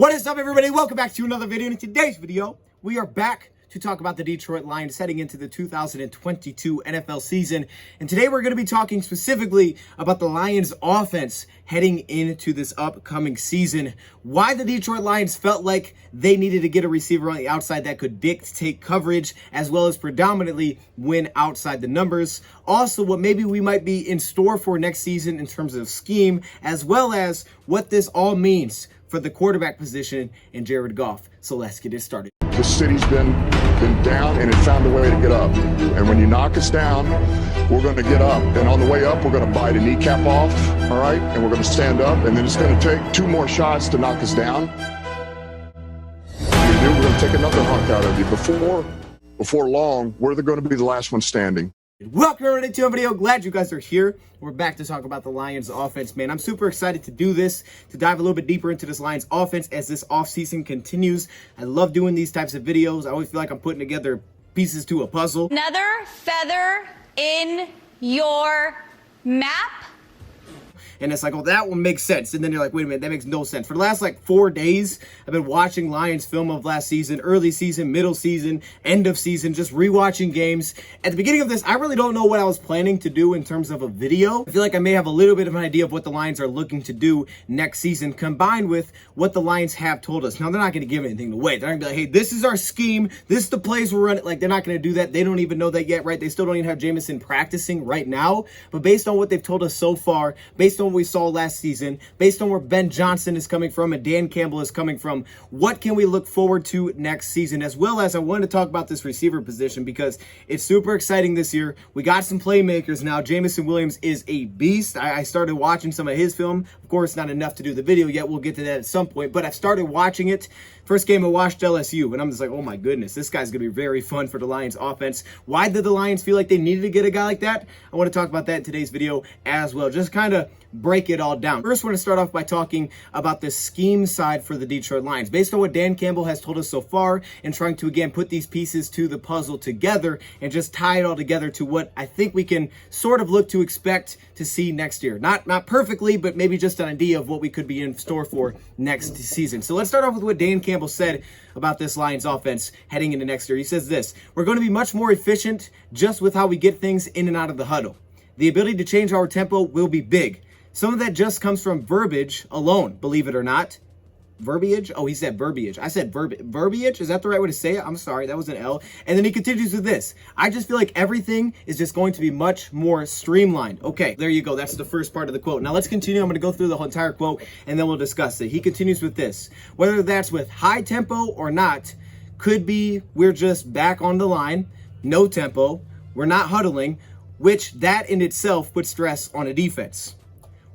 What is up, everybody? Welcome back to another video. In today's video, we are back to talk about the Detroit Lions heading into the 2022 NFL season. And today we're going to be talking specifically about the Lions offense heading into this upcoming season. Why the Detroit Lions felt like they needed to get a receiver on the outside that could dictate coverage as well as predominantly win outside the numbers. Also, what maybe we might be in store for next season in terms of scheme, as well as what this all means for the quarterback position in Jared Goff. So let's get it started. The city's been down and it found a way to get up. And when you knock us down, we're going to get up. And on the way up, we're going to bite a kneecap off, all right? And we're going to stand up. And then it's going to take 2 more shots to knock us down. We're going to take another hunk out of you. Before long, we're going to be the last one standing. Welcome everybody to a video. Glad you guys are here. We're back to talk about the Lions offense, man. I'm super excited to do this, to dive a little bit deeper into this Lions offense as this offseason continues. I love doing these types of videos. I always feel like I'm putting together pieces to a puzzle. Another feather in your map. And it's like, oh, that one makes sense. And then you're like, wait a minute, that makes no sense. For the last 4 days, I've been watching Lions film of last season, early season, middle season, end of season, just rewatching games. At the beginning of this, I really don't know what I was planning to do in terms of a video. I feel like I may have a little bit of an idea of what the Lions are looking to do next season, combined with what the Lions have told us. Now, they're not going to give anything away. They're going to be like, hey, this is our scheme. This is the plays we're running. Like, they're not going to do that. They don't even know that yet, right? They still don't even have Jameson practicing right now. But based on what they've told us so far, based on what we saw last season, based on where Ben Johnson is coming from and Dan Campbell is coming from, what can we look forward to next season? As well as I wanted to talk about this receiver position because it's super exciting this year. We got some playmakers now. Jameson Williams is a beast. I started watching some of his film. Of course, not enough to do the video yet. We'll get to that at some point, but I've started watching it. First game I watched LSU, and I'm just like, oh my goodness, this guy's going to be very fun for the Lions offense. Why did the Lions feel like they needed to get a guy like that? I want to talk about that in today's video as well. Just kind of break it all down. First, I want to start off by talking about the scheme side for the Detroit Lions. Based on what Dan Campbell has told us so far and trying to, again, put these pieces to the puzzle together and just tie it all together to what I think we can sort of look to expect to see next year. Not perfectly, but maybe just an idea of what we could be in store for next season. So let's start off with what Dan Campbell said about this Lions offense heading into next year. He says this: we're going to be much more efficient just with how we get things in and out of the huddle. The ability to change our tempo will be big. Some of that just comes from verbiage alone, believe it or not. Verbiage? Oh, he said verbiage. I said verbiage? Is that the right way to say it? I'm sorry, that was an L. And then he continues with this: I just feel like everything is just going to be much more streamlined. Okay, there you go. That's the first part of the quote. Now let's continue. I'm going to go through the whole entire quote and then we'll discuss it. He continues with this: whether that's with high tempo or not, could be we're just back on the line, no tempo, we're not huddling, which that in itself puts stress on a defense.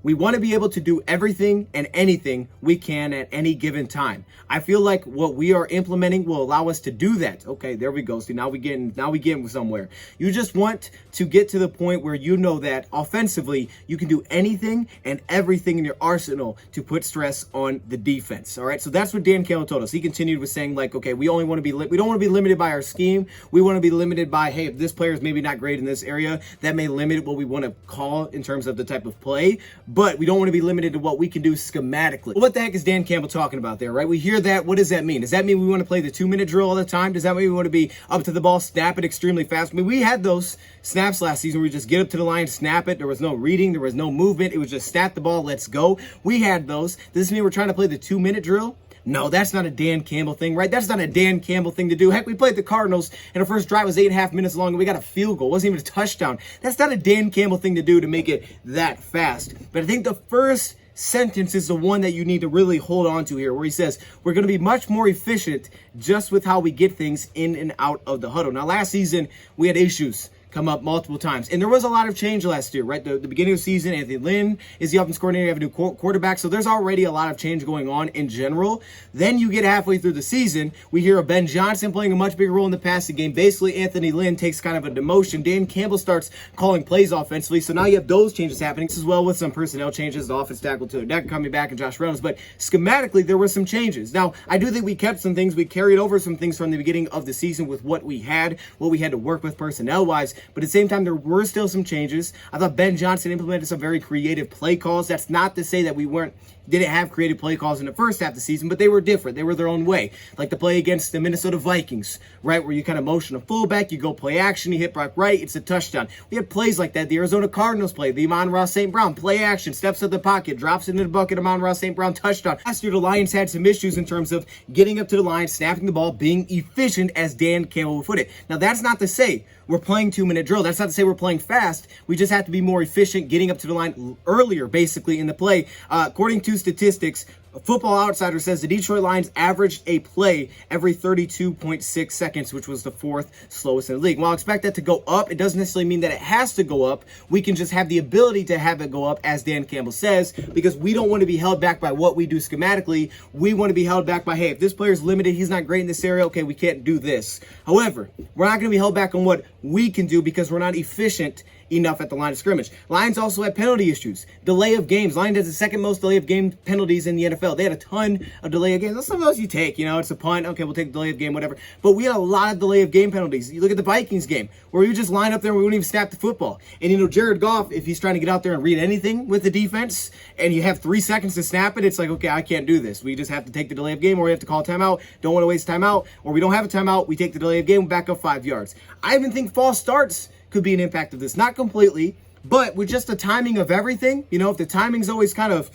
We want to be able to do everything and anything we can at any given time. I feel like what we are implementing will allow us to do that. Okay, there we go. See, now we get somewhere. You just want to get to the point where you know that offensively you can do anything and everything in your arsenal to put stress on the defense. All right, so that's what Dan Campbell told us. He continued with saying, like, okay, we don't want to be limited by our scheme. We want to be limited by, hey, if this player is maybe not great in this area, that may limit what we want to call in terms of the type of play. But we don't want to be limited to what we can do schematically. Well, what the heck is Dan Campbell talking about there, right? We hear that. What does that mean? Does that mean we want to play the 2-minute drill all the time? Does that mean we want to be up to the ball, snap it extremely fast? I mean, we had those snaps last season where we just get up to the line, snap it. There was no reading. There was no movement. It was just snap the ball, let's go. We had those. Does this mean we're trying to play the 2-minute drill? No, that's not a Dan Campbell thing, right? That's not a Dan Campbell thing to do. Heck, we played the Cardinals, and our first drive was 8.5 minutes long, and we got a field goal. It wasn't even a touchdown. That's not a Dan Campbell thing to do to make it that fast. But I think the first sentence is the one that you need to really hold on to here, where he says, we're going to be much more efficient just with how we get things in and out of the huddle. Now, last season, we had issues come up multiple times. And there was a lot of change last year, right? The beginning of the season, Anthony Lynn is the offense coordinator. You have a new quarterback. So there's already a lot of change going on in general. Then you get halfway through the season, we hear of Ben Johnson playing a much bigger role in the passing game. Basically, Anthony Lynn takes kind of a demotion. Dan Campbell starts calling plays offensively. So now you have those changes happening as well, with some personnel changes. The offense tackle to Deck coming back and Josh Reynolds. But schematically, there were some changes. Now, I do think we kept some things. We carried over some things from the beginning of the season with what we had to work with personnel-wise. But at the same time, there were still some changes. I thought Ben Johnson implemented some very creative play calls. That's not to say that we weren't didn't have creative play calls in the first half of the season, but they were different. They were their own way. Like the play against the Minnesota Vikings, right, where you kind of motion a fullback, you go play action, you hit Brock right, it's a touchdown. We had plays like that. The Arizona Cardinals play, the Amon-Ra St. Brown, play action, steps to the pocket, drops into the bucket, Amon-Ra St. Brown, touchdown. Last year, the Lions had some issues in terms of getting up to the line, snapping the ball, being efficient, as Dan Campbell would put it. Now, that's not to say we're playing 2-minute drill. That's not to say we're playing fast. We just have to be more efficient, getting up to the line earlier, basically, in the play. According to statistics, Football Outsider says the Detroit Lions averaged a play every 32.6 seconds, which was the 4th slowest in the league. While I expect that to go up, it doesn't necessarily mean that it has to go up. We can just have the ability to have it go up, as Dan Campbell says, because we don't want to be held back by what we do schematically. We want to be held back by, hey, if this player's limited, he's not great in this area, okay, we can't do this. However, we're not going to be held back on what we can do because we're not efficient enough at the line of scrimmage. Lions also had penalty issues. Delay of games. Lions has the second most delay of game penalties in the NFL. They had a ton of delay of games. Some of those you take, it's a punt. Okay, we'll take delay of game, whatever. But we had a lot of delay of game penalties. You look at the Vikings game where we would just line up there and we wouldn't even snap the football. And Jared Goff, if he's trying to get out there and read anything with the defense and you have 3 seconds to snap it, it's like, okay, I can't do this. We just have to take the delay of game, or we have to call timeout. Don't want to waste timeout, or we don't have a timeout. We take the delay of game, back up 5 yards. I even think false starts could be an impact of this. Not completely, but with just the timing of everything, if the timing's always kind of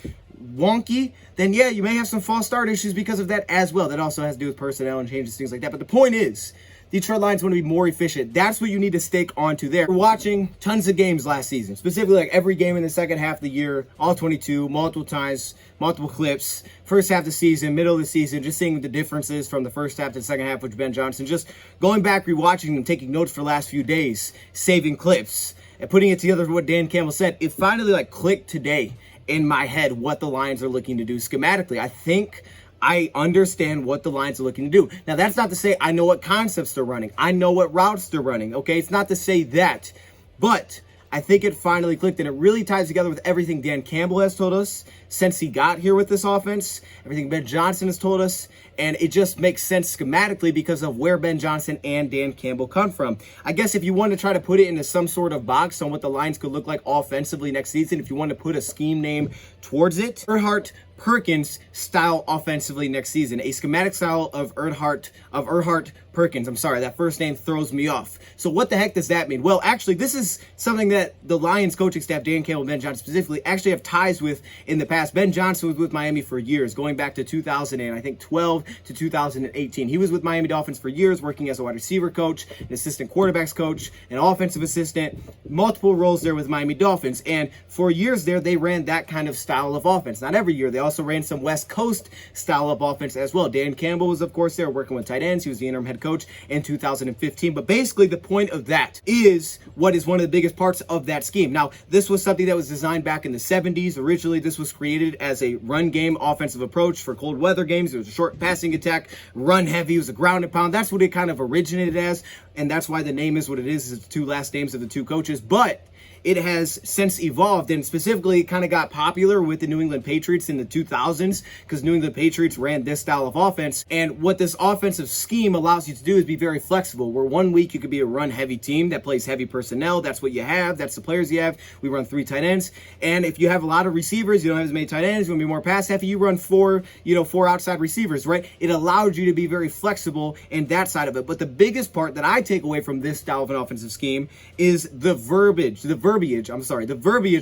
wonky, then yeah, you may have some false start issues because of that as well. That also has to do with personnel and changes, things like that. But the point is, Detroit Lions want to be more efficient. That's what you need to stake onto there. We're watching tons of games last season, specifically like every game in the second half of the year, all 22, multiple times, multiple clips, first half of the season, middle of the season, just seeing the differences from the first half to the second half with Ben Johnson, just going back, rewatching them, taking notes for the last few days, saving clips, and putting it together for what Dan Campbell said. It finally clicked today in my head what the Lions are looking to do schematically. I think I understand what the Lions are looking to do. Now, that's not to say I know what concepts they're running. I know what routes they're running, okay? It's not to say that, but I think it finally clicked, and it really ties together with everything Dan Campbell has told us since he got here with this offense, everything Ben Johnson has told us, and it just makes sense schematically because of where Ben Johnson and Dan Campbell come from. I guess if you want to try to put it into some sort of box on what the Lions could look like offensively next season, if you want to put a scheme name towards it, Earhart-Perkins style offensively next season. A schematic style of Earhart-Perkins. I'm sorry, that first name throws me off. So what the heck does that mean? Well, actually, this is something that the Lions coaching staff, Dan Campbell and Ben Johnson specifically, actually have ties with in the past. Ben Johnson was with Miami for years, going back to 2012 to 2018. He was with Miami Dolphins for years, working as a wide receiver coach, an assistant quarterbacks coach, an offensive assistant, multiple roles there with Miami Dolphins. And for years there, they ran that kind of style of offense. Not every year. They also ran some West Coast style of offense as well. Dan Campbell was, of course, there working with tight ends. He was the interim head coach in 2015. But basically, the point of that is what is one of the biggest parts of that scheme. Now, this was something that was designed back in the 70s. Originally, this was created as a run game offensive approach for cold weather games. It was a short passing attack, run heavy. It was a ground and pound. That's what it kind of originated as, and that's why the name is what it is. It's the 2 last names of the 2 coaches. But it has since evolved, and specifically kind of got popular with the New England Patriots in the 2000s because New England Patriots ran this style of offense. And what this offensive scheme allows you to do is be very flexible, where 1 week you could be a run-heavy team that plays heavy personnel. That's what you have. That's the players you have. We run 3 tight ends. And if you have a lot of receivers, you don't have as many tight ends, you want to be more pass-heavy, you run 4 outside receivers, right? It allows you to be very flexible in that side of it. But the biggest part that I take away from this style of an offensive scheme is the verbiage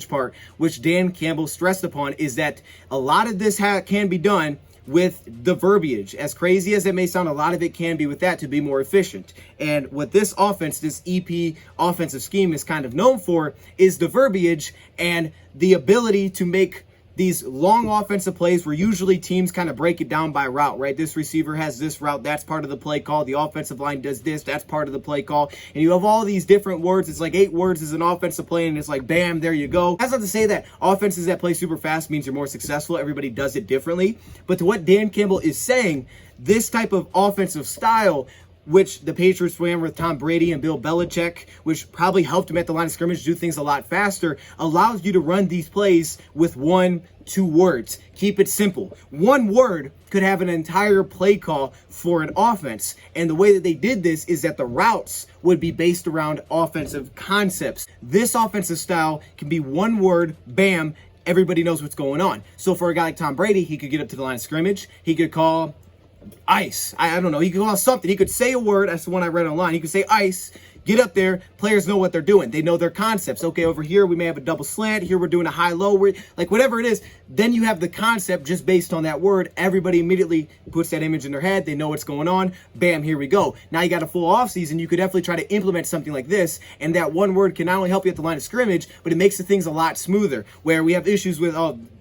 part, which Dan Campbell stressed upon, is that a lot of this can be done with the verbiage. As crazy as it may sound, a lot of it can be with that to be more efficient. And what this offense, this EP offensive scheme is kind of known for is the verbiage and the ability to make these long offensive plays where usually teams kind of break it down by route, right? This receiver has this route, that's part of the play call. The offensive line does this, that's part of the play call. And you have all these different words. It's like 8 words is an offensive play, and it's like, bam, there you go. That's not to say that offenses that play super fast means you're more successful. Everybody does it differently. But to what Dan Campbell is saying, this type of offensive style, which the Patriots ran with Tom Brady and Bill Belichick, which probably helped him at the line of scrimmage do things a lot faster, allows you to run these plays with 1-2 words. Keep it simple. 1 word could have an entire play call for an offense. And the way that they did this is that the routes would be based around offensive concepts. This offensive style can be 1 word, bam, everybody knows what's going on. So for a guy like Tom Brady, he could get up to the line of scrimmage. He could call ice. I don't know. He could call something. He could say a word. That's the one I read online. He could say ice. Get up there. Players know what they're doing. They know their concepts. Okay, over here we may have a double slant. Here we're doing a high-low. Like whatever it is, then you have the concept just based on that word. Everybody immediately puts that image in their head. They know what's going on. Bam, here we go. Now you got a full offseason. You could definitely try to implement something like this, and that one word can not only help you at the line of scrimmage, but it makes the things a lot smoother. Where we have issues with,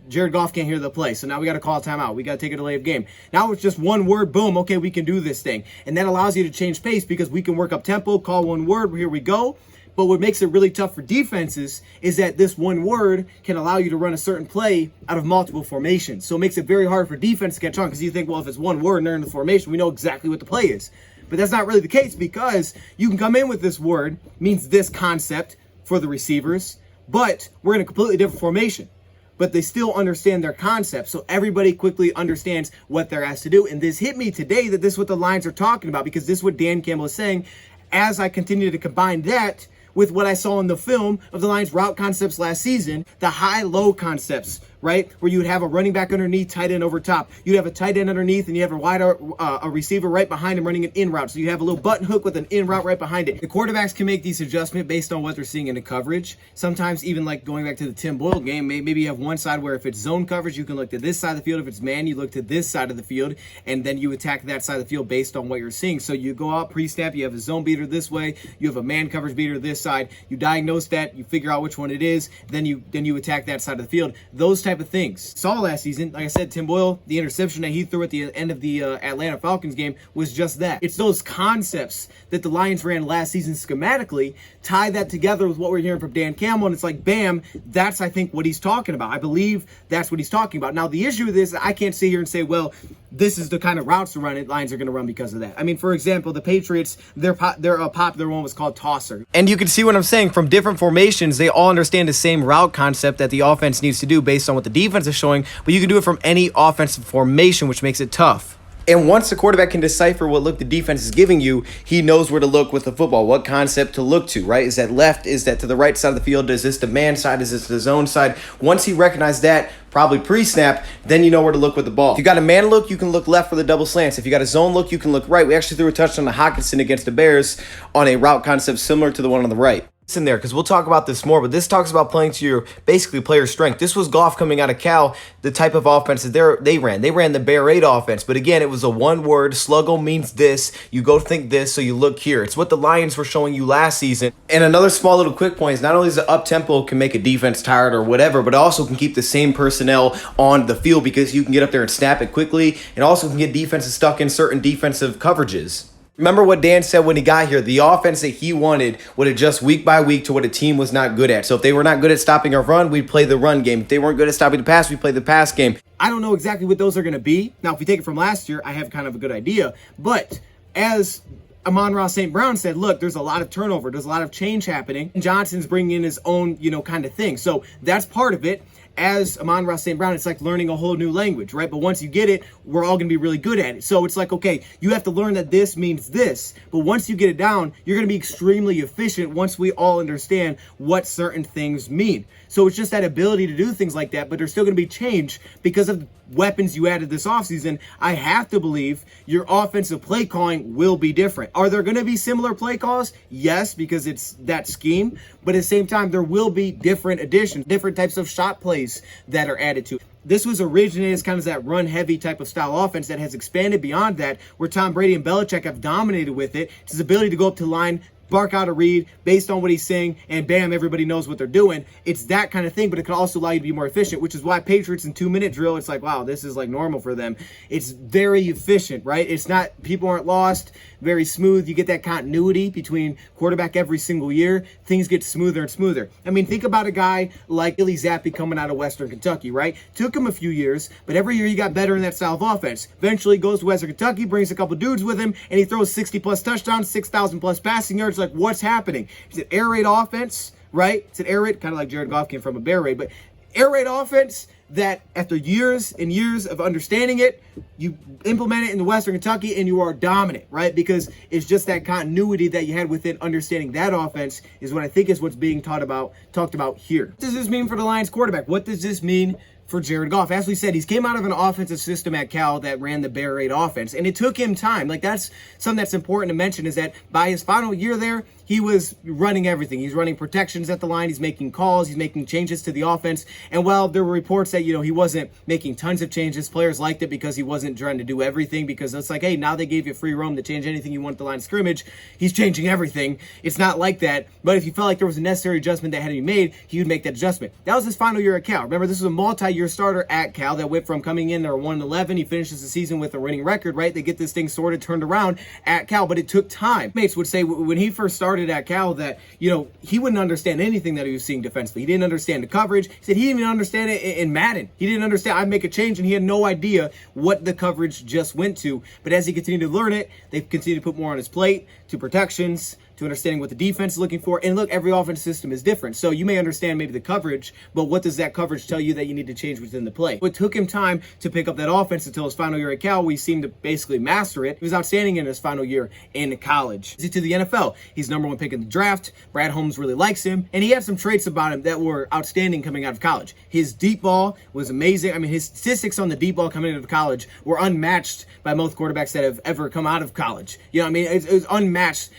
Jared Goff can't hear the play, so now we got to call a timeout. We got to take a delay of game. Now it's just one word, boom, okay, we can do this thing. And that allows you to change pace because we can work up tempo, call one word, here we go. But what makes it really tough for defenses is that this one word can allow you to run a certain play out of multiple formations. So it makes it very hard for defense to catch on because you think, well, if it's one word and they're in the formation, we know exactly what the play is. But that's not really the case because you can come in with this word, means this concept for the receivers, but we're in a completely different formation. But they still understand their concept. So everybody quickly understands what they're asked to do. And this hit me today that this is what the lines are talking about because this is what Dan Campbell is saying as I continue to combine that with what I saw in the film of the Lions' route concepts last season, the high-low concepts, right? Where you would have a running back underneath, tight end over top. You'd have a tight end underneath, and you have a receiver right behind him running an in route. So you have a little button hook with an in route right behind it. The quarterbacks can make these adjustments based on what they're seeing in the coverage. Sometimes even like going back to the Tim Boyle game, maybe you have one side where if it's zone coverage, you can look to this side of the field. If it's man, you look to this side of the field, and then you attack that side of the field based on what you're seeing. So you go out pre-snap, you have a zone beater this way, you have a man coverage beater this side. You diagnose that, you figure out which one it is, then you attack that side of the field. Those type of things. Saw last season, like I said, Tim Boyle, the interception that he threw at the end of the Atlanta Falcons game was just that. It's those concepts that the Lions ran last season schematically, tie that together with what we're hearing from Dan Campbell, and it's like, bam, that's, I think, what he's talking about. I believe that's what he's talking about. Now, the issue with this, I can't sit here and say, well, this is the kind of routes to run it. Lions are going to run because of that. I mean, for example, the Patriots, their popular one was called tosser. And you can see what I'm saying. From different formations, they all understand the same route concept that the offense needs to do based on what the defense is showing, but you can do it from any offensive formation, which makes it tough. And once the quarterback can decipher what look the defense is giving you, he knows where to look with the football, what concept to look to, right? Is that left? Is that to the right side of the field? Is this the man side? Is this the zone side? Once he recognizes that, probably pre-snap, then you know where to look with the ball. If you got a man look, you can look left for the double slants. If you got a zone look, you can look right. We actually threw a touchdown to Hockenson against the Bears on a route concept similar to the one on the right. In there because we'll talk about this more, but this talks about playing to your basically player strength. This was Goff coming out of Cal, the type of offense that they ran. They ran the Bear Raid offense, but again, it was a one word. Sluggo means this. You go think this, so you look here. It's what the Lions were showing you last season. And another small little quick point is not only is the up tempo can make a defense tired or whatever, but it also can keep the same personnel on the field because you can get up there and snap it quickly, and also can get defenses stuck in certain defensive coverages. Remember what Dan said when he got here, the offense that he wanted would adjust week by week to what a team was not good at. So if they were not good at stopping a run, we'd play the run game. If they weren't good at stopping the pass, we'd play the pass game. I don't know exactly what those are going to be. Now, if we take it from last year, I have kind of a good idea. But as Amon-Ra St. Brown said, look, there's a lot of turnover. There's a lot of change happening. Johnson's bringing in his own, kind of thing. So that's part of it. As Amon-Ra St. Brown, it's like learning a whole new language, right? But once you get it, we're all going to be really good at it. So it's like, okay, you have to learn that this means this. But once you get it down, you're going to be extremely efficient once we all understand what certain things mean. So it's just that ability to do things like that, but there's still going to be change because of weapons you added this offseason. I have to believe your offensive play calling will be different. Are there going to be similar play calls? Yes, because it's that scheme. But at the same time, there will be different additions, different types of shot plays that are added to. This was originated as kind of that run-heavy type of style offense that has expanded beyond that, where Tom Brady and Belichick have dominated with it. It's his ability to go up to the line, bark out a read based on what he's saying, and bam, everybody knows what they're doing. It's that kind of thing, but it can also allow you to be more efficient, which is why Patriots in 2-minute drill, it's like, wow, this is like normal for them. It's very efficient, right? It's not, people aren't lost, very smooth. You get that continuity between quarterback every single year. Things get smoother and smoother. I mean, think about a guy like Billy Zappi coming out of Western Kentucky, right? Took him a few years, but every year he got better in that style of offense. Eventually goes to Western Kentucky, brings a couple dudes with him, and he throws 60-plus touchdowns, 6,000-plus passing yards. Like, what's happening? Is it air raid offense, right? It's an air raid, kind of like Jared Goff came from a bear raid, but air raid offense, that after years and years of understanding it, you implement it in the Western Kentucky and you are dominant, right? Because it's just that continuity that you had within understanding that offense is what I think is what's being talked about here. What does this mean for the Lions quarterback? What does this mean for Jared Goff? As we said, he's came out of an offensive system at Cal that ran the Bear Raid offense, and it took him time. Like, that's something that's important to mention, is that by his final year there, he was running everything. He's running protections at the line. He's making calls. He's making changes to the offense. And while there were reports that, he wasn't making tons of changes, players liked it because he wasn't trying to do everything, because it's like, hey, now they gave you free roam to change anything you want at the line of scrimmage. He's changing everything. It's not like that. But if he felt like there was a necessary adjustment that had to be made, he would make that adjustment. That was his final year at Cal. Remember, this was a multi-year starter at Cal that went from coming in there 1-11. He finishes the season with a winning record, right? They get this thing sort of turned around at Cal, but it took time. Mates would say when he first started at Cal that, he wouldn't understand anything that he was seeing defensively. He didn't understand the coverage. He said he didn't even understand it in Madden. He didn't understand. I'd make a change and he had no idea what the coverage just went to. But as he continued to learn it, they've continued to put more on his plate, to protections, to understanding what the defense is looking for. And look, every offense system is different. So you may understand maybe the coverage, but what does that coverage tell you that you need to change within the play? It took him time to pick up that offense until his final year at Cal. We seemed to basically master it. He was outstanding in his final year in college. To the NFL, he's #1 pick in the draft. Brad Holmes really likes him, and he had some traits about him that were outstanding coming out of college. His deep ball was amazing. I mean, his statistics on the deep ball coming out of college were unmatched by most quarterbacks that have ever come out of college. It was unmatched.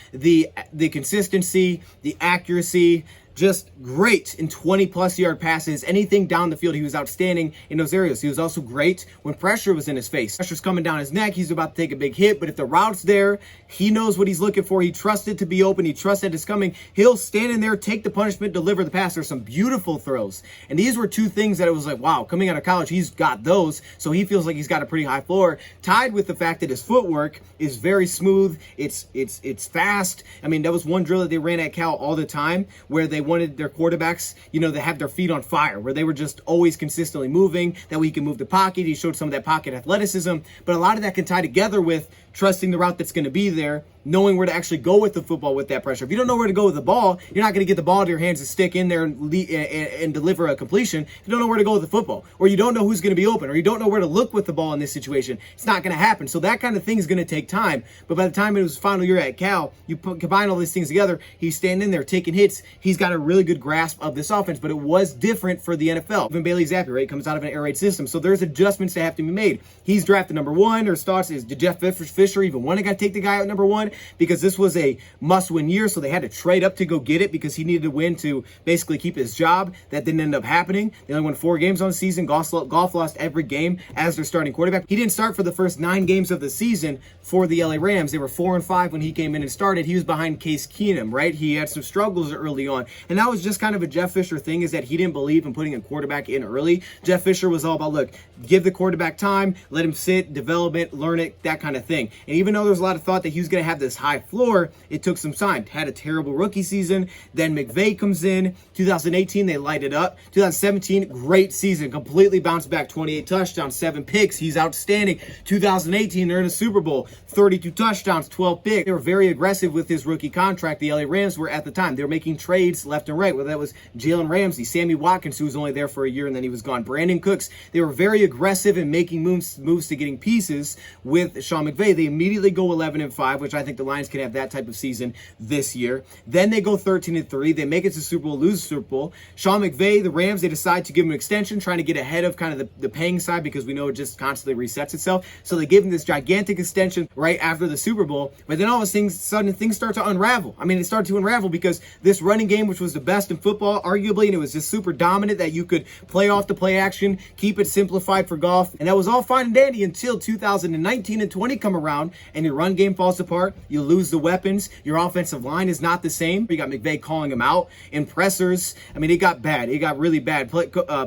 The consistency, the accuracy, just great in 20-plus yard passes. Anything down the field, he was outstanding in those areas. He was also great when pressure was in his face. Pressure's coming down his neck. He's about to take a big hit, but if the route's there, he knows what he's looking for. He trusts it to be open. He trusts that it's coming. He'll stand in there, take the punishment, deliver the pass. There's some beautiful throws. And these were two things that it was like, wow, coming out of college, he's got those. So he feels like he's got a pretty high floor, tied with the fact that his footwork is very smooth. It's fast. I mean, that was one drill that they ran at Cal all the time, where they wanted their quarterbacks, to have their feet on fire, where they were just always consistently moving. That way he can move the pocket. He showed some of that pocket athleticism, but a lot of that can tie together with trusting the route that's going to be there, knowing where to actually go with the football with that pressure. If you don't know where to go with the ball, you're not going to get the ball to your hands and stick in there and deliver a completion. If you don't know where to go with the football, or you don't know who's going to be open, or you don't know where to look with the ball in this situation, it's not going to happen. So that kind of thing is going to take time. But by the time it was his final year at Cal, you combine all these things together, he's standing there taking hits. He's got a really good grasp of this offense, but it was different for the NFL. Even Bailey Zappi, right, comes out of an air raid system. So there's adjustments that have to be made. He's drafted #1. There's thoughts, did Jeff Fisher even want to take the guy out #1? Because this was a must-win year, so they had to trade up to go get it because he needed to win to basically keep his job. That didn't end up happening. They only won 4 games on the season. Goff lost every game as their starting quarterback. He didn't start for the first 9 games of the season for the LA Rams. They were 4-5 when he came in and started. He was behind Case Keenum, right? He had some struggles early on, and that was just kind of a Jeff Fisher thing, is that he didn't believe in putting a quarterback in early. Jeff Fisher was all about, look, give the quarterback time, let him sit, develop it, learn it, that kind of thing. And even though there was a lot of thought that he was going to have this high floor, it took some time. Had a terrible rookie season. Then McVay comes in. 2018, they light it up. 2017, great season. Completely bounced back. 28 touchdowns, 7 picks. He's outstanding. 2018, they're in a Super Bowl. 32 touchdowns, 12 picks. They were very aggressive with his rookie contract. The LA Rams were at the time. They were making trades left and right, whether that was Jalen Ramsey, Sammy Watkins, who was only there for a year and then he was gone, Brandon Cooks. They were very aggressive in making moves to getting pieces with Sean McVay. They immediately go 11-5, which I think the Lions can have that type of season this year. Then they go 13-3. They make it to the Super Bowl, lose the Super Bowl. Sean McVay, the Rams, they decide to give him an extension, trying to get ahead of kind of the paying side, because we know it just constantly resets itself. So they give him this gigantic extension right after the Super Bowl. But then all of a sudden, things start to unravel. I mean, it started to unravel because this running game, which was the best in football, arguably, and it was just super dominant, that you could play off the play action, keep it simplified for Goff. And that was all fine and dandy until 2019 and 20 come around, and your run game falls apart. You lose the weapons. Your offensive line is not the same. You got McVay calling him out in pressers. I mean, it got bad. It got really bad.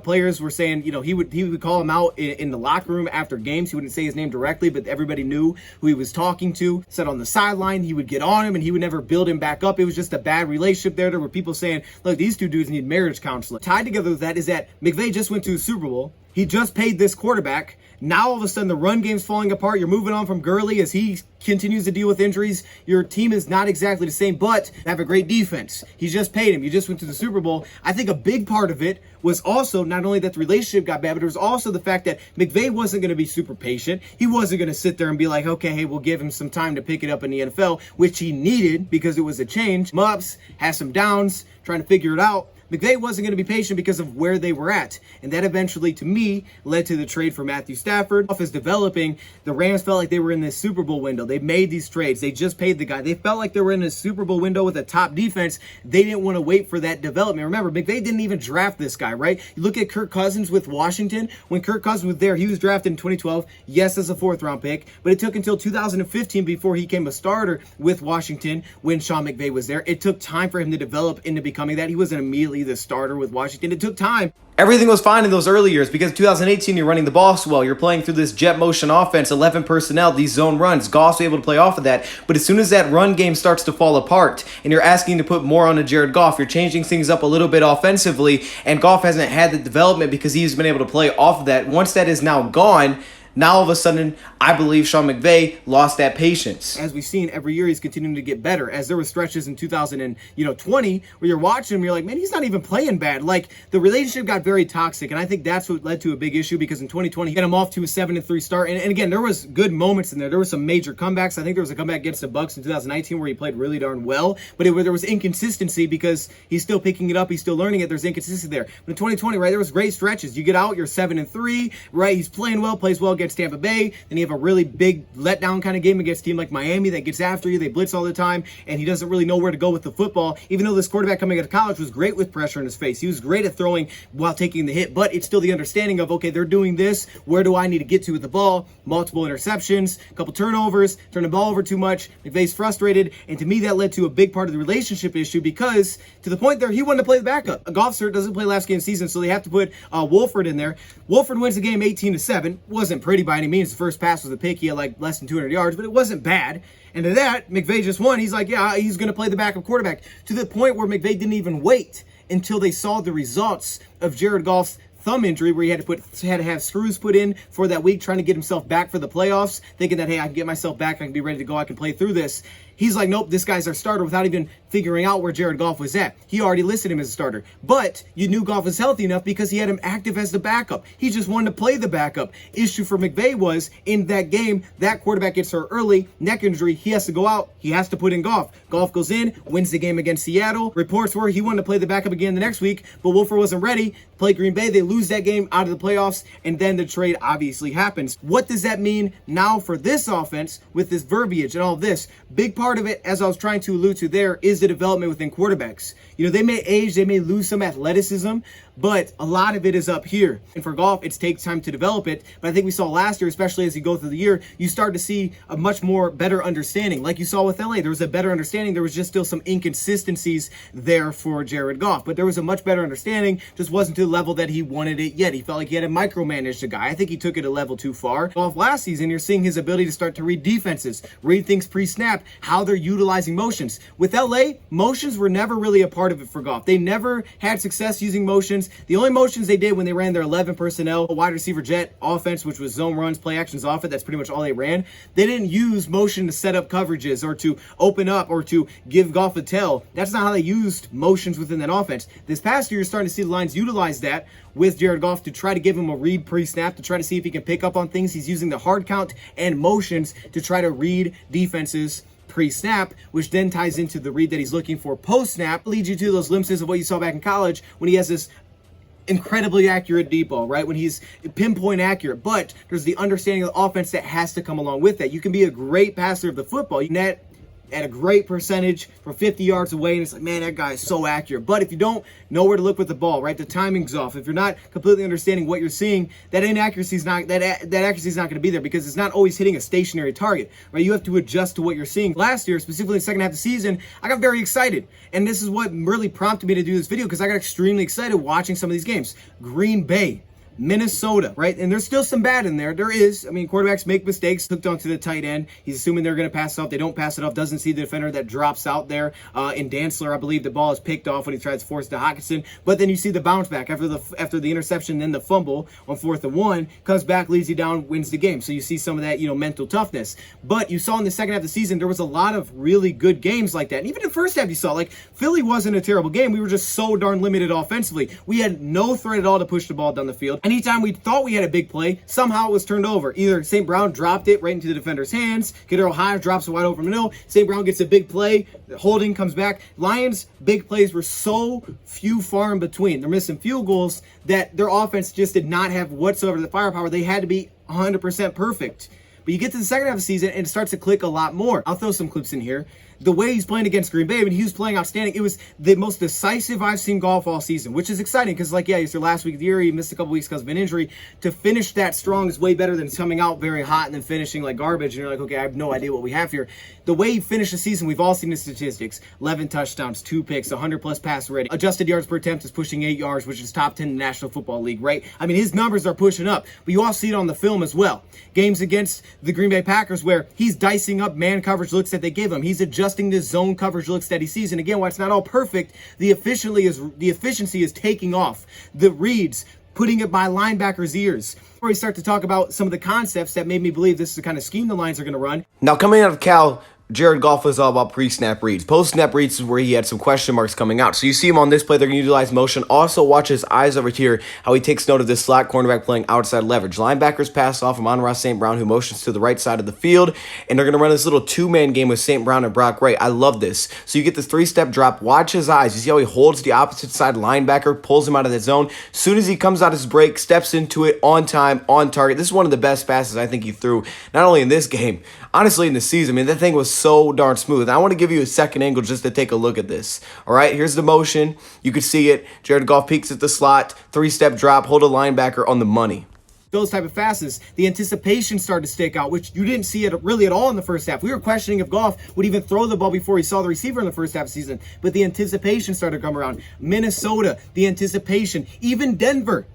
Players were saying, he would call him out in the locker room after games. He wouldn't say his name directly, but everybody knew who he was talking to. Said on the sideline, he would get on him and he would never build him back up. It was just a bad relationship there. There were people saying, look, these two dudes need marriage counseling. Tied together with that is that McVay just went to a Super Bowl. He just paid this quarterback Now all of a sudden the run game's falling apart. You're moving on from Gurley as he continues to deal with injuries. Your team is not exactly the same, but they have a great defense. He's just paid him. You just went to the Super Bowl. I think a big part of it was also not only that the relationship got bad, but it was also the fact that McVay wasn't going to be super patient. He wasn't going to sit there and be like, okay, hey, we'll give him some time to pick it up in the NFL, which he needed because it was a change. Ups, has some downs, trying to figure it out. McVay wasn't going to be patient because of where they were at. And that eventually, to me, led to the trade for Matthew Stafford. Goff is developing. The Rams felt like they were in this Super Bowl window. They made these trades. They just paid the guy. They felt like they were in a Super Bowl window with a top defense. They didn't want to wait for that development. Remember, McVay didn't even draft this guy, right? You look at Kirk Cousins with Washington. When Kirk Cousins was there, he was drafted in 2012, yes, as a fourth-round pick, but it took until 2015 before he became a starter with Washington when Sean McVay was there. It took time for him to develop into becoming that. He wasn't immediately the starter with Washington. It took time. Everything was fine in those early years because 2018 you're running the ball so well. You're playing through this jet motion offense, 11 personnel, these zone runs. Goff's able to play off of that. But as soon as that run game starts to fall apart and you're asking to put more on a Jared Goff, you're changing things up a little bit offensively, and Goff hasn't had the development because he's been able to play off of that. Once that is now gone, now all of a sudden, I believe Sean McVay lost that patience. As we've seen, every year he's continuing to get better. As there were stretches in 2020 where you're watching him, you're like, man, he's not even playing bad. Like, the relationship got very toxic, and I think that's what led to a big issue because in 2020, he got him off to a 7-3 start. And again, there was good moments in there. There were some major comebacks. I think there was a comeback against the Bucs in 2019 where he played really darn well, but there was inconsistency because he's still picking it up. He's still learning it. There's inconsistency there. But in 2020, right, there was great stretches. You get out, you're 7-3, right? He's playing well, plays well against Tampa Bay. Then you have a really big letdown kind of game against a team like Miami that gets after you. They blitz all the time, and he doesn't really know where to go with the football. Even though this quarterback coming out of college was great with pressure in his face. He was great at throwing while taking the hit, but it's still the understanding of, okay, they're doing this. Where do I need to get to with the ball? Multiple interceptions, a couple turnovers, turn the ball over too much. McVay's frustrated, and to me, that led to a big part of the relationship issue because to the point there, he wanted to play the backup. Goff doesn't play last game of the season, so they have to put Wolford in there. Wolford wins the game 18-7. Wasn't pretty by any means. The first pass was a pick. He had like less than 200 yards, but it wasn't bad. And to that, McVay just won. He's like, yeah, he's going to play the backup quarterback, to the point where McVay didn't even wait until they saw the results of Jared Goff's thumb injury, where he had to have screws put in for that week, trying to get himself back for the playoffs, thinking that, hey, I can get myself back, I can be ready to go, I can play through this. He's like, nope, this guy's our starter, without even figuring out where Jared Goff was at. He already listed him as a starter. But you knew Goff was healthy enough because he had him active as the backup. He just wanted to play the backup. Issue for McVay was, in that game, that quarterback gets hurt early, neck injury, he has to go out, he has to put in Goff. Goff goes in, wins the game against Seattle. Reports were he wanted to play the backup again the next week, but Wolford wasn't ready. Play Green Bay, they lose that game, out of the playoffs, and then the trade obviously happens. What does that mean now for this offense with this verbiage and all this? Big part of it, as I was trying to allude to there, is the development within quarterbacks. You know, they may age, they may lose some athleticism, but a lot of it is up here. And for Goff, it takes time to develop it. But I think we saw last year, especially as you go through the year, you start to see a much more better understanding. Like you saw with LA, there was a better understanding. There was just still some inconsistencies there for Jared Goff. But there was a much better understanding, just wasn't to the level that he wanted it yet. He felt like he had to micromanage the guy. I think he took it a level too far. Goff last season, you're seeing his ability to start to read defenses, read things pre-snap, how they're utilizing motions. With LA, motions were never really a part of it for Goff. They never had success using motions. The only motions they did when they ran their 11 personnel, wide receiver jet offense, which was zone runs, play actions off it, that's pretty much all they ran. They didn't use motion to set up coverages or to open up or to give Goff a tell. That's not how they used motions within that offense. This past year, you're starting to see the Lions utilize that with Jared Goff to try to give him a read pre-snap, to try to see if he can pick up on things. He's using the hard count and motions to try to read defenses pre-snap, which then ties into the read that he's looking for post-snap, leads you to those glimpses of what you saw back in college when he has this incredibly accurate deep ball, right? When he's pinpoint accurate, but there's the understanding of the offense that has to come along with that. You can be a great passer of the football. You net at a great percentage from 50 yards away, and it's like, man, that guy is so accurate. But if you don't know where to look with the ball, right, the timing's off. If you're not completely understanding what you're seeing, that accuracy is not going to be there because it's not always hitting a stationary target, right? You have to adjust to what you're seeing. Last year, specifically in the second half of the season, I got very excited, and this is what really prompted me to do this video because I got extremely excited watching some of these games. Green Bay, Minnesota, right? And there's still some bad in there. There is. I mean, quarterbacks make mistakes. Hooked onto the tight end. He's assuming they're going to pass it off. They don't pass it off. Doesn't see the defender that drops out there. In Dantzler, I believe the ball is picked off when he tries to force it to Hockenson. But then you see the bounce back after the interception, then the fumble on 4th and 1, comes back, leads you down, wins the game. So you see some of that, mental toughness. But you saw in the second half of the season, there was a lot of really good games like that. And even in the first half, you saw, like, Philly wasn't a terrible game. We were just so darn limited offensively. We had no threat at all to push the ball down the field. Anytime we thought we had a big play, somehow it was turned over. Either St. Brown dropped it right into the defender's hands, Kadero High drops it wide over middle, St. Brown gets a big play, holding comes back. Lions' big plays were so few far in between. They're missing field goals that their offense just did not have whatsoever the firepower. They had to be 100% perfect. But you get to the second half of the season and it starts to click a lot more. I'll throw some clips in here. The way he's playing against Green Bay, I mean, he was playing outstanding. It was the most decisive I've seen Goff all season, which is exciting because, like, yeah, it's their last week of the year. He missed a couple weeks because of an injury. To finish that strong is way better than coming out very hot and then finishing like garbage. And you're like, okay, I have no idea what we have here. The way he finished the season, we've all seen the statistics. 11 touchdowns, 2 picks, 100-plus passer rating. Adjusted yards per attempt is pushing 8 yards, which is top 10 in the National Football League, right? I mean, his numbers are pushing up. But you all see it on the film as well. Games against the Green Bay Packers where he's dicing up man coverage looks that they give him. He's adjusting the zone coverage looks that he sees. And again, while it's not all perfect, the efficiency is taking off. The reads, putting it by linebackers' ears. Before we start to talk about some of the concepts that made me believe this is the kind of scheme the Lions are going to run. Now, coming out of Cal, Jared Goff was all about pre-snap reads. Post-snap reads is where he had some question marks coming out. So you see him on this play, they're going to utilize motion. Also watch his eyes over here, how he takes note of this slot cornerback playing outside leverage. Linebackers pass off from Amon-Ra St. Brown, who motions to the right side of the field, and they're going to run this little two-man game with St. Brown and Brock Ray. I love this. So you get this three-step drop. Watch his eyes. You see how he holds the opposite side linebacker, pulls him out of the zone. As soon as he comes out of his break, steps into it on time, on target. This is one of the best passes I think he threw, not only in this game, honestly in the season. I mean, that thing was so darn smooth. I want to give you a second angle just to take a look at this. All right, here's the motion. You can see it. Jared Goff peeks at the slot, three-step drop, hold a linebacker on the money. Those type of passes, the anticipation started to stick out, which you didn't see it really at all in the first half. We were questioning if Goff would even throw the ball before he saw the receiver in the first half of the season, but the anticipation started to come around. Minnesota, the anticipation, even Denver.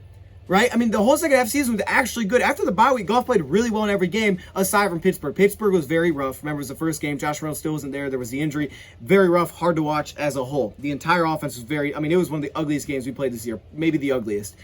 Right? I mean, the whole second half of the season was actually good. After the bye week, Goff played really well in every game, aside from Pittsburgh. Pittsburgh was very rough. Remember, it was the first game. Josh Reynolds still wasn't there. There was the injury. Very rough, hard to watch as a whole. The entire offense was it was one of the ugliest games we played this year. Maybe the ugliest.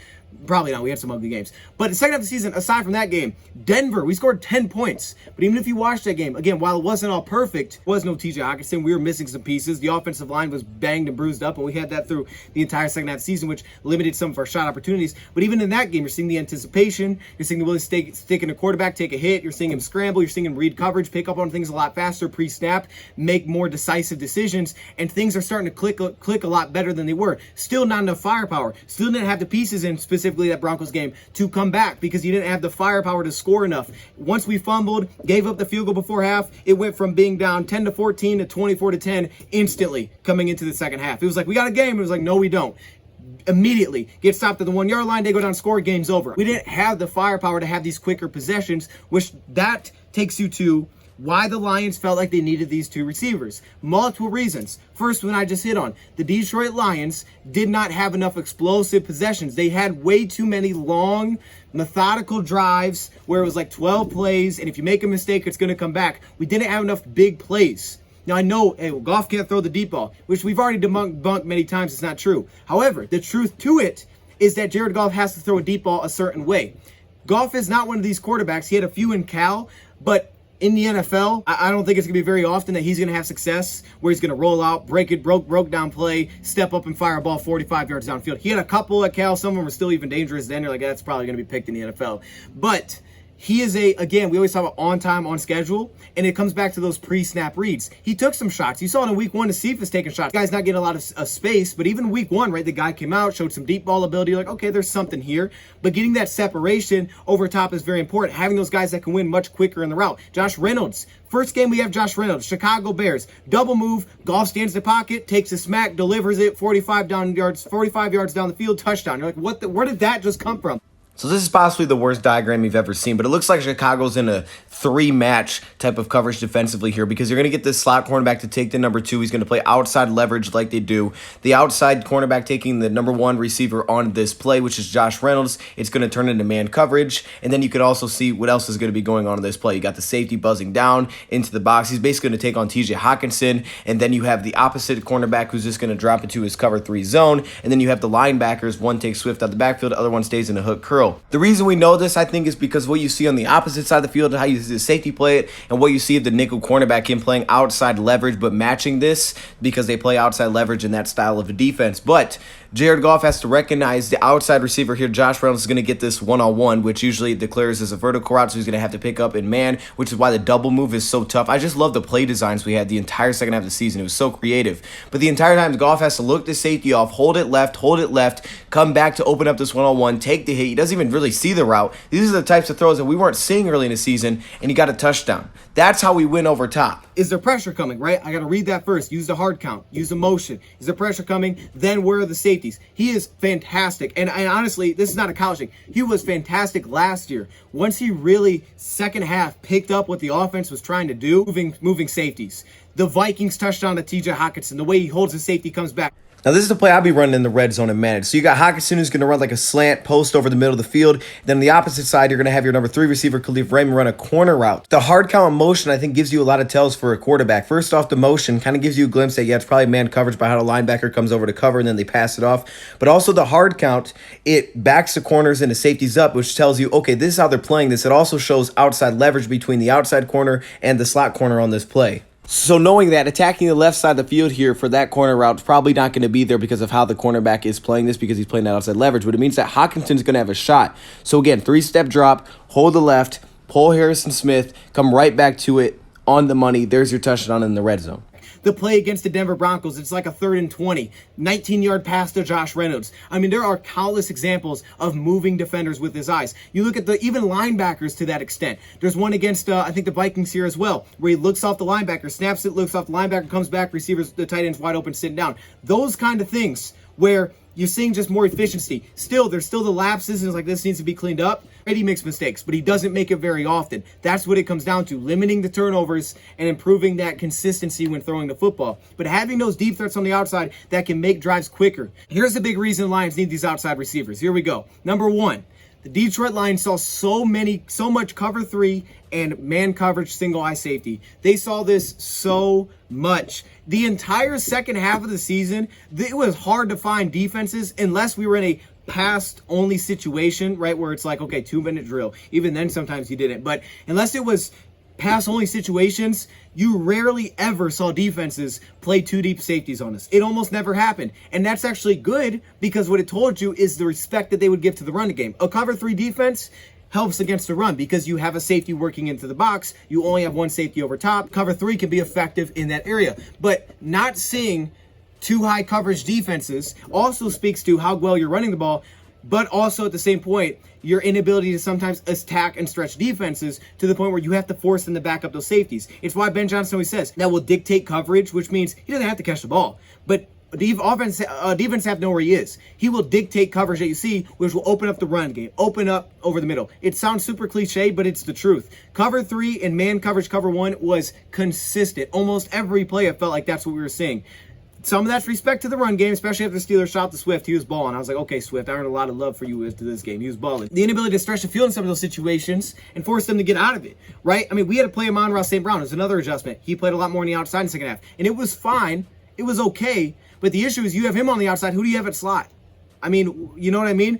Probably not. We had some ugly games. But the second half of the season, aside from that game, Denver, we scored 10 points. But even if you watch that game, again, while it wasn't all perfect, was no TJ Hockenson. We were missing some pieces. The offensive line was banged and bruised up, and we had that through the entire second half of the season, which limited some of our shot opportunities. But even in that game, you're seeing the anticipation. You're seeing the Willie stick in a quarterback, take a hit. You're seeing him scramble. You're seeing him read coverage, pick up on things a lot faster, pre-snap, make more decisive decisions, and things are starting to click a lot better than they were. Still not enough firepower. Still didn't have the pieces in specifically that Broncos game to come back because you didn't have the firepower to score enough. Once we fumbled, gave up the field goal before half, it went from being down 10-14 to 24-10 instantly coming into the second half. It was like, we got a game. It was like, no, we don't. Immediately get stopped at the 1 yard line, they go down, score, game's over. We didn't have the firepower to have these quicker possessions, which that takes you to why the Lions felt like they needed these two receivers. Multiple reasons. First one I just hit on. The Detroit Lions did not have enough explosive possessions. They had way too many long, methodical drives where it was like 12 plays, and if you make a mistake, it's going to come back. We didn't have enough big plays. Now, I know Goff can't throw the deep ball, which we've already debunked many times. It's not true. However, the truth to it is that Jared Goff has to throw a deep ball a certain way. Goff is not one of these quarterbacks. He had a few in Cal, but in the NFL, I don't think it's going to be very often that he's going to have success where he's going to roll out, broke down play, step up and fire a ball 45 yards downfield. He had a couple at Cal. Some of them were still even dangerous then. You're like, that's probably going to be picked in the NFL. But he is again, we always talk about on time, on schedule, and it comes back to those pre-snap reads. He took some shots. You saw it in week one, Cephas taking shots. The guy's not getting a lot of space, but even week one, right, the guy came out, showed some deep ball ability. You're like, okay, there's something here. But getting that separation over top is very important. Having those guys that can win much quicker in the route. Josh Reynolds. First game we have Josh Reynolds, Chicago Bears. Double move, Goff stands in the pocket, takes a smack, delivers it 45 yards down the field, touchdown. You're like, where did that just come from? So this is possibly the worst diagram you've ever seen, but it looks like Chicago's in a 3-match type of coverage defensively here because you're going to get this slot cornerback to take the number 2. He's going to play outside leverage like they do. The outside cornerback taking the number 1 receiver on this play, which is Josh Reynolds. It's going to turn into man coverage, and then you could also see what else is going to be going on in this play. You got the safety buzzing down into the box. He's basically going to take on TJ Hawkinson, and then you have the opposite cornerback who's just going to drop into his cover 3 zone, and then you have the linebackers. One takes Swift out the backfield, the other one stays in a hook curl. The reason we know this, I think, is because what you see on the opposite side of the field, how you see the safety play it, and what you see of the nickel cornerback, him playing outside leverage, but matching this because they play outside leverage in that style of a defense. But Jared Goff has to recognize the outside receiver here. Josh Reynolds is going to get this one-on-one, which usually declares as a vertical route, so he's going to have to pick up in man, which is why the double move is so tough. I just love the play designs we had the entire second half of the season. It was so creative. But the entire time, Goff has to look the safety off, hold it left, come back to open up this one-on-one, take the hit. He doesn't even really see the route. These are the types of throws that we weren't seeing early in the season, and he got a touchdown. That's how we win over top. Is there pressure coming, right? I got to read that first. Use the hard count. Use the motion. Is there pressure coming? Then where are the safeties? He is fantastic. And honestly, this is not a college thing. He was fantastic last year. Once he really, second half, picked up what the offense was trying to do, moving safeties. The Vikings touchdown to TJ Hawkinson. The way he holds his safety, comes back. Now, this is the play I'll be running in the red zone and manage. So you got Hawkinson who's going to run like a slant post over the middle of the field. Then on the opposite side, you're going to have your number 3 receiver, Khalif Raymond, run a corner route. The hard count motion, I think, gives you a lot of tells for a quarterback. First off, the motion kind of gives you a glimpse that, yeah, it's probably man coverage by how the linebacker comes over to cover and then they pass it off. But also the hard count, it backs the corners and the safeties up, which tells you, okay, this is how they're playing this. It also shows outside leverage between the outside corner and the slot corner on this play. So knowing that, attacking the left side of the field here for that corner route is probably not going to be there because of how the cornerback is playing this, because he's playing that outside leverage, but it means that Hawkinson's going to have a shot. So again, 3-step drop, hold the left, pull Harrison Smith, come right back to it on the money. There's your touchdown in the red zone. The play against the Denver Broncos, it's like a 3rd and 20, 19-yard pass to Josh Reynolds. I mean, there are countless examples of moving defenders with his eyes. You look at even linebackers to that extent. There's one against, I think, the Vikings here as well, where he looks off the linebacker, snaps it, looks off the linebacker, comes back, receivers, the tight end's wide open, sitting down. Those kind of things where you're seeing just more efficiency. Still, there's still the lapses, and it's like, this needs to be cleaned up. He makes mistakes, but he doesn't make it very often. That's what it comes down to, limiting the turnovers and improving that consistency when throwing the football. But having those deep threats on the outside that can make drives quicker. Here's the big reason the Lions need these outside receivers. Here we go. Number 1, the Detroit Lions saw so much cover 3 and man coverage single eye safety. They saw this so much. The entire second half of the season, it was hard to find defenses unless we were in a pass-only situation, right, where it's like, okay, 2-minute drill. Even then, sometimes you didn't. But unless it was pass-only situations, you rarely ever saw defenses play 2 deep safeties on us. It almost never happened. And that's actually good because what it told you is the respect that they would give to the run game. A cover 3 defense helps against the run because you have a safety working into the box. You only have one safety over top. Cover 3 can be effective in that area. But not seeing 2 high coverage defenses also speaks to how well you're running the ball, but also at the same point, your inability to sometimes attack and stretch defenses to the point where you have to force them to back up those safeties. It's why Ben Johnson always says that will dictate coverage, which means he doesn't have to catch the ball, but defense have to know where he is. He will dictate coverage that you see, which will open up the run game, open up over the middle. It sounds super cliche, but it's the truth. Cover 3 and man coverage cover 1 was consistent. Almost every play, it felt like that's what we were seeing. Some of that's respect to the run game, especially after the Steelers shot to Swift. He was balling. I was like, okay, Swift, I earned a lot of love for you into this game. He was balling. The inability to stretch the field in some of those situations and force them to get out of it, right? I mean, we had to play Amon-Ra St. Brown. It was another adjustment. He played a lot more on the outside in the second half. And it was fine. It was okay. But the issue is you have him on the outside. Who do you have at slot? I mean, you know what I mean?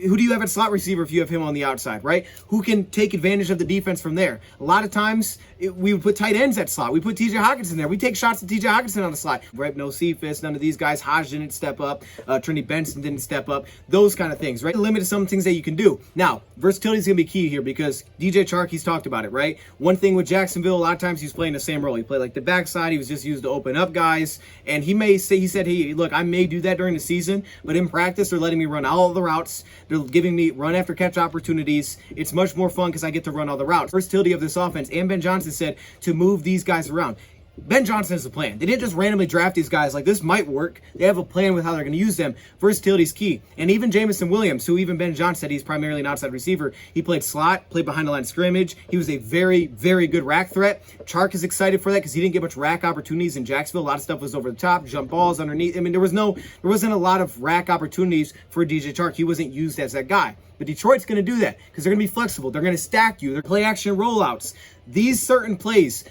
Who do you have at slot receiver if you have him on the outside, right? Who can take advantage of the defense from there? A lot of times, we would put tight ends at slot. We put TJ Hawkinson there. We take shots at TJ Hawkinson on the slot. Right? No Cephas, none of these guys. Hodge didn't step up. Trinity Benson didn't step up. Those kind of things, right? Limited some things that you can do. Now, versatility is going to be key here because DJ Chark, he's talked about it, right? One thing with Jacksonville, a lot of times he's playing the same role. He played like the backside. He was just used to open up guys. And he said, hey, look, I may do that during the season, but in practice, they're letting me run all of the routes. They're giving me run after catch opportunities. It's much more fun because I get to run all the routes. Versatility of this offense, and Ben Johnson said to move these guys around. Ben Johnson has a plan. They didn't just randomly draft these guys like this might work. They have a plan with how they're going to use them. Versatility is key. And even Jameson Williams, who even Ben Johnson said he's primarily an outside receiver, he played slot, played behind the line of scrimmage. He was a very, very good rack threat. Chark is excited for that because he didn't get much rack opportunities in Jacksonville. A lot of stuff was over the top, jump balls underneath. I mean, there wasn't a lot of rack opportunities for DJ Chark. He wasn't used as that guy. But Detroit's going to do that because they're going to be flexible. They're going to stack you. They're play action rollouts. These certain plays,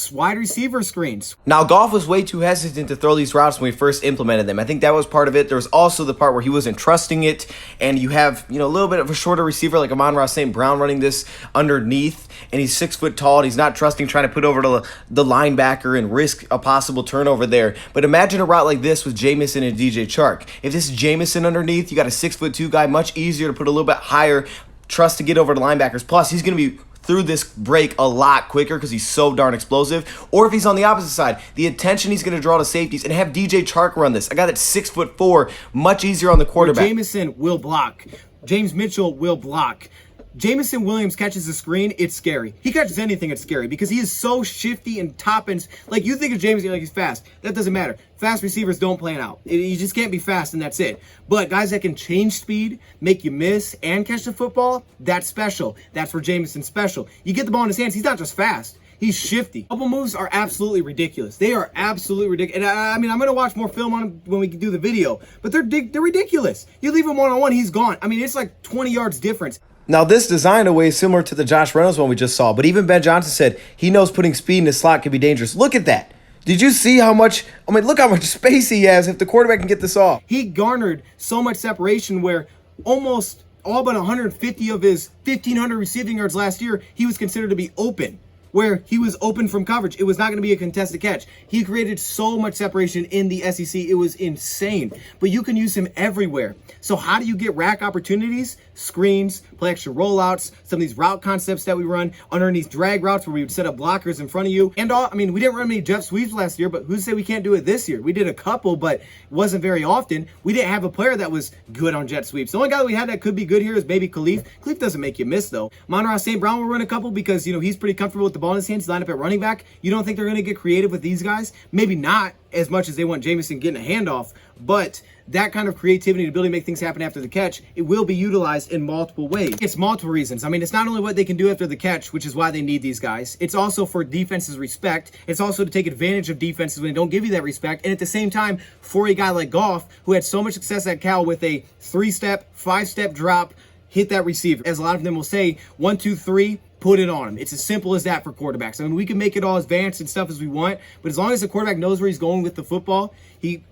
wide receiver screens. Now, Goff was way too hesitant to throw these routes when we first implemented them. I think that was part of it. There was also the part where he wasn't trusting it, and you have, a little bit of a shorter receiver like Amon-Ra St. Brown running this underneath, and he's 6 foot tall, and he's not trusting trying to put over to the linebacker and risk a possible turnover there. But imagine a route like this with Jameson and DJ Chark. If this is Jameson underneath, you got a 6'2" guy, much easier to put a little bit higher trust to get over to linebackers. Plus, he's going to be through this break a lot quicker because he's so darn explosive. Or if he's on the opposite side, the attention he's going to draw to safeties and have DJ Chark run this. A guy that's 6'4", much easier on the quarterback. Jameson will block. James Mitchell will block. Jameson Williams catches a screen, it's scary. He catches anything, it's scary because he is so shifty and top ends. Like, you think of Jameson like he's fast. That doesn't matter. Fast receivers don't plan out. You just can't be fast, and that's it. But guys that can change speed, make you miss, and catch the football, that's special. That's where Jameson's special. You get the ball in his hands, he's not just fast. He's shifty. Couple moves are absolutely ridiculous. They are absolutely ridiculous. And I mean, I'm going to watch more film on him when we do the video, but they're ridiculous. You leave him one-on-one, he's gone. I mean, it's like 20 yards difference. Now, this design away is similar to the Josh Reynolds one we just saw, but even Ben Johnson said he knows putting speed in the slot can be dangerous. Look at that. Did you see how much, look how much space he has if the quarterback can get this off. He garnered so much separation where almost all but 150 of his 1,500 receiving yards last year, he was considered to be open, where he was open from coverage. It was not going to be a contested catch. He created so much separation in the SEC. It was insane. But you can use him everywhere. So how do you get rack opportunities? Screens, play extra rollouts, some of these route concepts that we run, underneath drag routes where we would set up blockers in front of you. And we didn't run many jet sweeps last year, but who's to say we can't do it this year? We did a couple, but it wasn't very often. We didn't have a player that was good on jet sweeps. The only guy that we had that could be good here is maybe Khalif. Khalif doesn't make you miss, though. Amon-Ra St. Brown will run a couple because, he's pretty comfortable with the ball in his hands, line up at running back. You don't think they're going to get creative with these guys? Maybe not as much as they want Jameson getting a handoff, but that kind of creativity and ability to make things happen after the catch, it will be utilized in multiple ways. It's multiple reasons. It's not only what they can do after the catch, which is why they need these guys. It's also for defense's respect. It's also to take advantage of defenses when they don't give you that respect. And at the same time, for a guy like Goff, who had so much success at Cal with a 3-step, 5-step drop, hit that receiver. As a lot of them will say, 1, 2, 3, put it on him. It's as simple as that for quarterbacks. We can make it all as advanced and stuff as we want, but as long as the quarterback knows where he's going with the football,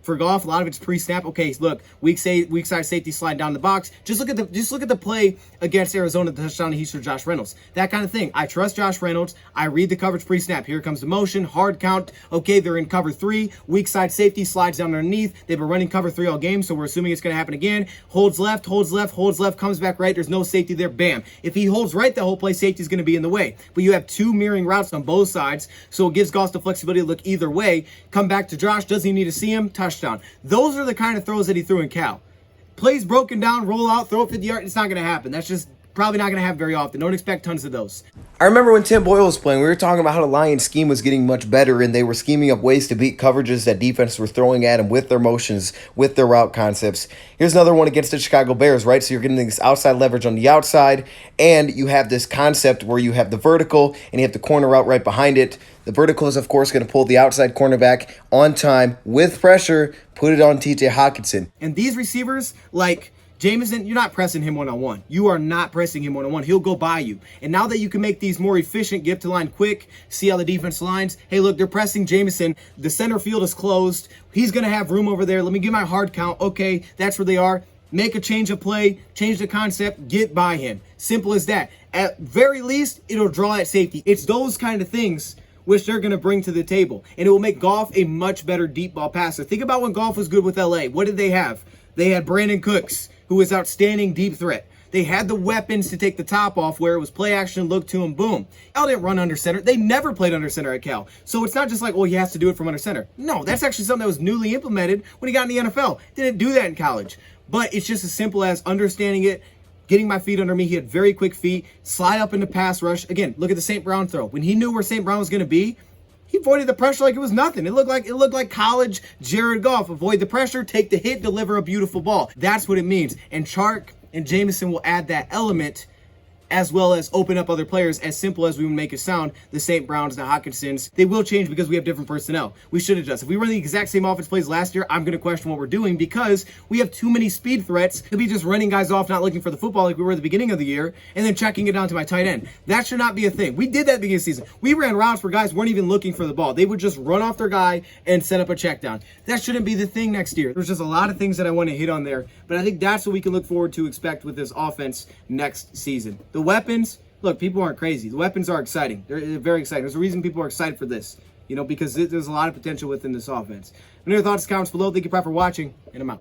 for Goff, a lot of it's pre-snap. Okay, look, weak side safety slide down the box. Just look at the play against Arizona, the touchdown he threw Josh Reynolds. That kind of thing. I trust Josh Reynolds. I read the coverage pre-snap. Here comes the motion, hard count. Okay, they're in cover 3. Weak side safety slides down underneath. They've been running cover 3 all game, so we're assuming it's going to happen again. Holds left, comes back right. There's no safety there. Bam. If he holds right the whole play, safety's going to be in the way. But you have 2 mirroring routes on both sides, so it gives Goff the flexibility to look either way. Come back to Josh. Does he need to see him? Touchdown. Those are the kind of throws that he threw in Cal. Plays broken down, roll out, throw it 50 yards. It's not going to happen. That's just probably not going to happen very often. Don't expect tons of those. I remember when Tim Boyle was playing, we were talking about how the Lions scheme was getting much better, and they were scheming up ways to beat coverages that defenses were throwing at him with their motions, with their route concepts. Here's another one against the Chicago Bears, right? So you're getting this outside leverage on the outside, and you have this concept where you have the vertical, and you have the corner route right behind it. The vertical is, of course, going to pull the outside cornerback on time with pressure, put it on TJ Hockenson. And these receivers, like Jameson, you're not pressing him one-on-one. You are not pressing him one-on-one. He'll go by you. And now that you can make these more efficient, get to line quick, see how the defense lines. Hey, look, they're pressing Jameson. The center field is closed. He's going to have room over there. Let me get my hard count. Okay, that's where they are. Make a change of play, change the concept, get by him. Simple as that. At very least, it'll draw that safety. It's those kind of things which they're going to bring to the table. And it will make Goff a much better deep ball passer. Think about when Goff was good with LA. What did they have? They had Brandon Cooks, who was outstanding deep threat. They had the weapons to take the top off where it was play action, look to him, boom. Cal didn't run under center. They never played under center at Cal. So it's not just like, he has to do it from under center. No, that's actually something that was newly implemented when he got in the NFL. Didn't do that in college. But it's just as simple as understanding it, getting my feet under me. He had very quick feet, slide up into pass rush. Again, look at the St. Brown throw. When he knew where St. Brown was going to be, He avoided the pressure like it was nothing. It looked like college Jared Goff. Avoid the pressure, take the hit, deliver a beautiful ball. That's what it means. And Chark and Jameson will add that element, as well as open up other players. As simple as we would make it sound, the St. Browns, the Hawkinsons, they will change because we have different personnel. We should adjust. If we run the exact same offense plays last year, I'm going to question what we're doing because we have too many speed threats to be just running guys off, not looking for the football like we were at the beginning of the year, and then checking it down to my tight end. That should not be a thing. We did that at the beginning of the season. We ran routes where guys weren't even looking for the ball. They would just run off their guy and set up a check down. That shouldn't be the thing next year. There's just a lot of things that I want to hit on there, but I think that's what we can look forward to expect with this offense next season. The weapons, look, people aren't crazy. The weapons are exciting. They're very exciting. There's a reason people are excited for this, because there's a lot of potential within this offense. Any other thoughts, comments below? Thank you for watching, and I'm out.